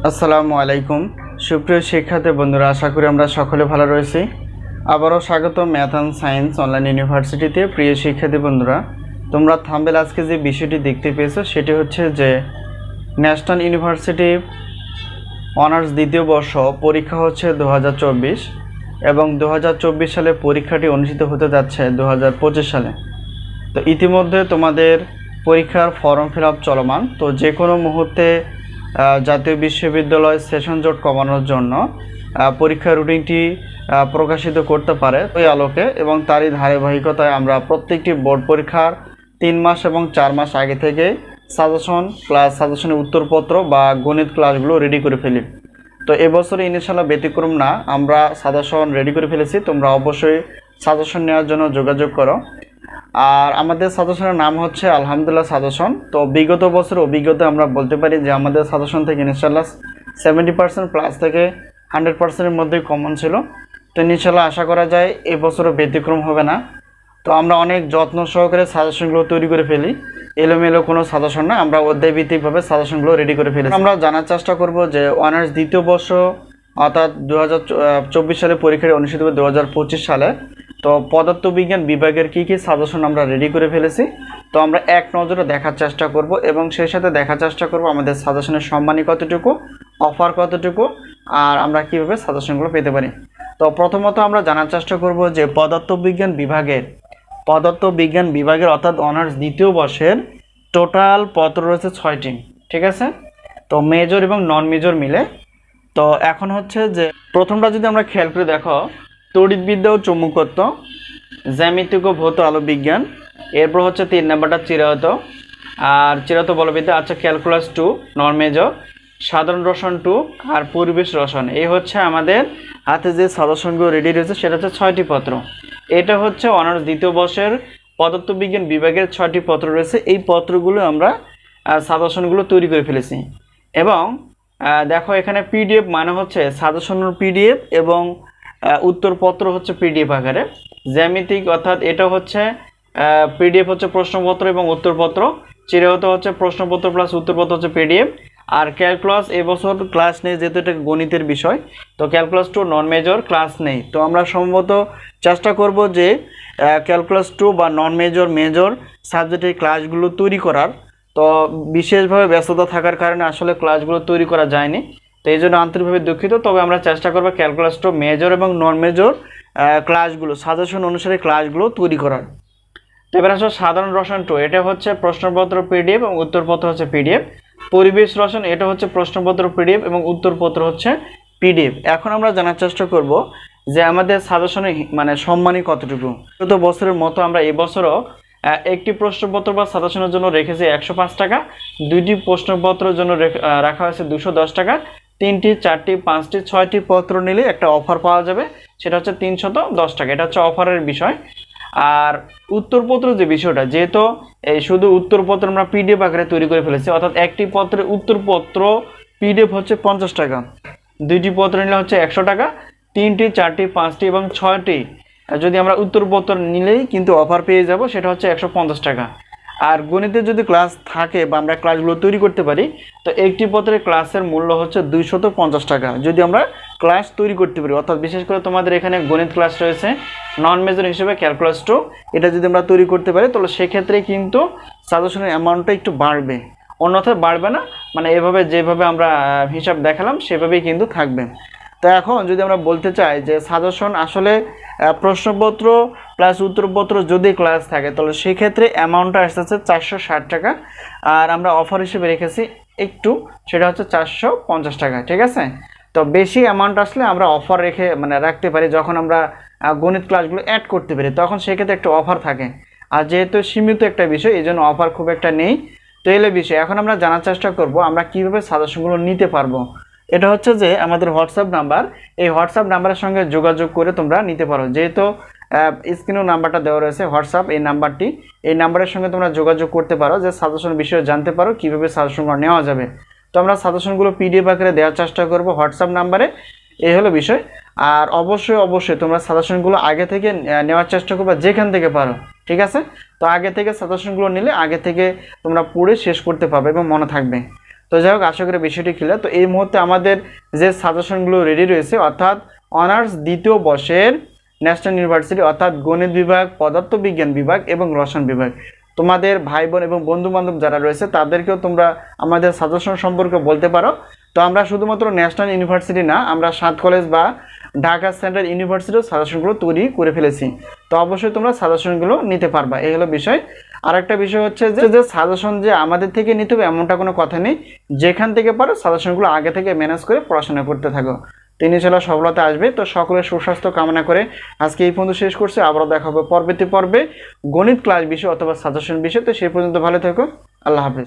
আসসালামু আলাইকুম সুপ্রিয় শিক্ষার্থী বন্ধুরা, আশা করি আমরা সকলে ভালো রয়েছি। আবারও স্বাগত ম্যাথ অ্যান্ড সায়েন্স অনলাইন ইউনিভার্সিটিতে। প্রিয় শিক্ষার্থী বন্ধুরা, তোমরা থাম্বনেল আজকে যে বিষয়টি দেখতে পেয়েছো সেটি হচ্ছে যে ন্যাশনাল ইউনিভার্সিটি অনার্স দ্বিতীয় বর্ষ পরীক্ষা হচ্ছে 2024 এবং 2024 সালে পরীক্ষাটি অনুষ্ঠিত হতে যাচ্ছে 2025 সালে। তো ইতিমধ্যে তোমাদের পরীক্ষার ফর্ম ফিল আপ চলমান। তো যে কোনো মুহূর্তে জাতীয় বিশ্ববিদ্যালয় সেশন জট কমানোর জন্য পরীক্ষার রুটিনটি প্রকাশিত করতে পারে ওই আলোকে, এবং তারই ধারাবাহিকতায় আমরা প্রত্যেকটি বোর্ড পরীক্ষার 3 মাস এবং 4 মাস আগে থেকে সাজেশন প্লাস সাজেশনের উত্তরপত্র বা গণিত ক্লাসগুলো রেডি করে ফেলি। তো এবছরে ইনশাআল্লাহ ব্যতিক্রম না, আমরা সাজেশন রেডি করে ফেলেছি। তোমরা অবশ্যই সাজেশন নেওয়ার জন্য যোগাযোগ করো। আর আমাদের সাজেশনের নাম হচ্ছে আলহামদুলিল্লাহ সাজেশন। তো বিগত বছরের অভিজ্ঞতা আমরা বলতে পারি যে আমাদের সাজেশন থেকে ইনশাআল্লাহ 70% প্লাস থেকে 100%-এর মধ্যে কমন ছিল। তো ইনশাআল্লাহ আশা করা যায় এবছরও ব্যতিক্রম হবে না। তো আমরা অনেক যত্ন সহকারে সাজেশনগুলো তৈরি করে ফেলি, এলোমেলো কোনো সাজেশন না, আমরা অধ্যায়ভিত্তিকভাবে সাজেশনগুলো রেডি করে ফেলি। আমরা জানার চেষ্টা করব যে অনার্স দ্বিতীয় বর্ষ অর্থাৎ 2024 সালে পরীক্ষাটি অনুষ্ঠিত হবে 2025 সালে। তো পদার্থবিজ্ঞান বিভাগের কী কী সাজেশন আমরা রেডি করে ফেলেছি, তো আমরা এক নজরে দেখার চেষ্টা করব এবং সেই সাথে দেখার চেষ্টা করব আমাদের সাজেশনের সম্মানী কতটুকু, অফার কতটুকু, আর আমরা কীভাবে সাজেশনগুলো পেতে পারি। তো প্রথমত আমরা জানার চেষ্টা করব যে পদার্থবিজ্ঞান বিভাগের অর্থাৎ অনার্স দ্বিতীয় বর্ষের টোটাল পত্র রয়েছে 6টি, ঠিক আছে। তো মেজর এবং নন মেজর মিলে। তো এখন হচ্ছে যে প্রথমটা যদি আমরা খেয়াল করে দেখো, তড়িৎবিদ্যা ও চৌম্বকত্ব, জ্যামিতিক ও ভৌত আলো বিজ্ঞান, এরপর হচ্ছে 3 নাম্বারটা চিরায়ত আর চিরায়ত বলবিদ্যা, আচ্ছা ক্যালকুলাস 2 নন মেজর, সাধারণ রসায়ন 2 আর পরিবেশ রসায়ন। এই হচ্ছে আমাদের হাতে যে সাজেশনগুলো রেডি রয়েছে, সেটা হচ্ছে 6টি পত্র। এটা হচ্ছে অনার্স দ্বিতীয় বর্ষের পদার্থবিজ্ঞান বিভাগের 6টি পত্র রয়েছে। এই পত্রগুলো আমরা সাজেশনগুলো তৈরি করে ফেলেছি। এবং দেখো এখানে পিডিএফ মানে হচ্ছে সাজেশনের পিডিএফ এবং উত্তরপত্র হচ্ছে পিডিএফ আকারে। জ্যামিতিক অর্থাৎ এটা হচ্ছে পিডিএফ হচ্ছে প্রশ্নপত্র এবং উত্তরপত্র, চিরায়ত হচ্ছে প্রশ্নপত্র প্লাস উত্তরপত্র হচ্ছে পিডিএফ। আর ক্যালকুলাস এবছর ক্লাস নেই, যেহেতু এটা গণিতের বিষয়, তো ক্যালকুলাস 2 নন মেজর ক্লাস নেই। তো আমরা সম্ভবত চেষ্টা করব যে ক্যালকুলাস 2 বা নন মেজর সাবজেক্টের ক্লাসগুলো তৈরি করার। তো বিশেষভাবে ব্যস্ততা থাকার কারণে আসলে ক্লাসগুলো তৈরি করা যায়নি, তো এই জন্য আন্তরিকভাবে দুঃখিত। তবে আমরা চেষ্টা করব ক্যালকুলাস 2 মেজর এবং নন মেজর ক্লাসগুলো সাজেশন অনুসারে ক্লাসগুলো তৈরি করার। তো এবার আসলে সাধারণ রসায়ন 2, এটা হচ্ছে প্রশ্নপত্র পিডিএফ এবং উত্তরপত্র হচ্ছে পিডিএফ। পরিবেশ রসায়ন, এটা হচ্ছে প্রশ্নপত্র পিডিএফ এবং উত্তরপত্র হচ্ছে পিডিএফ। এখন আমরা জানার চেষ্টা করব যে আমাদের সাজেশনে মানে সম্মানী কতটুকু। গত বছরের মতো আমরা এবছরও একটি প্রশ্নপত্র বা সাজেশনের জন্য রেখেছি 105 টাকা, 2টি প্রশ্নপত্রের জন্য রাখা হয়েছে 210 টাকা, 3টি 4টি 5টি 6টি পত্র নিলে একটা অফার পাওয়া যাবে, সেটা হচ্ছে 310 টাকা। এটা হচ্ছে অফারের বিষয়। আর উত্তরপত্র যে বিষয়টা, যেহেতু এই শুধু উত্তরপত্র আমরা পিডিএফ আকারে তৈরি করে ফেলেছি, অর্থাৎ একটি পত্রের উত্তরপত্র পিডিএফ হচ্ছে 50 টাকা, 2টি পত্র নিলে হচ্ছে 100 টাকা, 3টি 4টি 5টি এবং 6টি যদি আমরা উত্তরপত্র নিলেই কিন্তু অফার পেয়ে যাব, সেটা হচ্ছে 150 টাকা। আর গণিতের যদি ক্লাস থাকে বা আমরা ক্লাসগুলো তৈরি করতে পারি, তো একটি পত্রের ক্লাসের মূল্য হচ্ছে 250 টাকা যদি আমরা ক্লাস তৈরি করতে পারি। অর্থাৎ বিশেষ করে তোমাদের এখানে গণিত ক্লাস রয়েছে নন মেজর হিসেবে ক্যালকুলাস 2, এটা যদি আমরা তৈরি করতে পারি তাহলে সেক্ষেত্রে কিন্তু সাজেশনের অ্যামাউন্টটা একটু বাড়বে, অন্যথায় বাড়বে না। মানে এভাবে যেভাবে আমরা হিসাব দেখালাম সেভাবেই কিন্তু থাকবে। তো এখন যদি আমরা বলতে চাই যে সাজেশন আসলে প্রশ্নপত্র প্লাস উত্তরপত্র যদি ক্লাস থাকে তাহলে সেক্ষেত্রে অ্যামাউন্টটা আসতেছে 460 টাকা, আর আমরা অফার হিসেবে রেখেছি একটু, সেটা হচ্ছে 450 টাকা, ঠিক আছে। তো বেশি অ্যামাউন্ট আসলে আমরা অফার রেখে মানে রাখতে পারি, যখন আমরা গণিত ক্লাসগুলো অ্যাড করতে পারি তখন সেক্ষেত্রে একটা অফার থাকে। আর যেহেতু সীমিত একটা বিষয়, এই জন্য অফার খুব একটা নেই। তো এলে বিষয় এখন আমরা জানার চেষ্টা করব আমরা কীভাবে সাজেশনগুলো নিতে পারবো। এটা হচ্ছে যে আমাদের হোয়াটসঅ্যাপ নাম্বার, এই হোয়াটসঅ্যাপ নাম্বারের সঙ্গে যোগাযোগ করে তোমরা নিতে পারো। যেহেতু স্ক্রিনেও নাম্বারটা দেওয়া রয়েছে হোয়াটসঅ্যাপ, এই নাম্বারটি, এই নাম্বারের সঙ্গে তোমরা যোগাযোগ করতে পারো যে সাজেশন বিষয়ে জানতে পারো কীভাবে সাজেশনগুলো নেওয়া যাবে। তো আমরা সাজেশনগুলো পিডিএফ আকারে দেওয়ার চেষ্টা করব হোয়াটসঅ্যাপ নাম্বারে, এই হলো বিষয়। আর অবশ্যই তোমরা সাজেশনগুলো আগে থেকে নেওয়ার চেষ্টা করবে যেখান থেকে পারো, ঠিক আছে। তো আগে থেকে সাজেশনগুলো নিলে আগে থেকে তোমরা পড়ে শেষ করতে পারবে এবং মনে থাকবে। তো যাই হোক, আশা করি বিষয়টি ক্লিয়ার। তো এই মুহূর্তে আমাদের যে সাজেশনগুলো রেডি রয়েছে, অর্থাৎ অনার্স দ্বিতীয় বর্ষের ন্যাশনাল ইউনিভার্সিটি অর্থাৎ গণিত বিভাগ, পদার্থবিজ্ঞান বিভাগ এবং রসায়ন বিভাগ, তোমাদের ভাই বোন এবং বন্ধু বান্ধব যারা রয়েছে তাদেরকেও তোমরা আমাদের সাজেশন সম্পর্কে বলতে পারো। তো আমরা শুধুমাত্র ন্যাশনাল ইউনিভার্সিটি না, আমরা 7 কলেজ বা ঢাকা সেন্ট্রাল ইউনিভার্সিটিও সাজেশনগুলো তৈরি করে ফেলেছি। তো অবশ্যই তোমরা সাজেশনগুলো নিতে পারবা, এই হলো বিষয়। আর একটা বিষয় হচ্ছে যে সাজেশন যে আমাদের থেকে নিতে হবে এমনটা কোনো কথা নেই, যেখান থেকে পারো সাজেশনগুলো আগে থেকে ম্যানেজ করে পড়াশোনা করতে থাকো। তিনি ইনশাআল্লাহ সফলতা আসবে। তো সকলের সুস্বাস্থ্য কামনা করে আজকে এই পর্যন্ত শেষ করছি। আবারও দেখা হবে পরবর্তী পর্বে গণিত ক্লাস বিষয় অথবা সাজেশন বিষয়। তো সেই পর্যন্ত ভালো থেকো, আল্লাহ হাফেজ।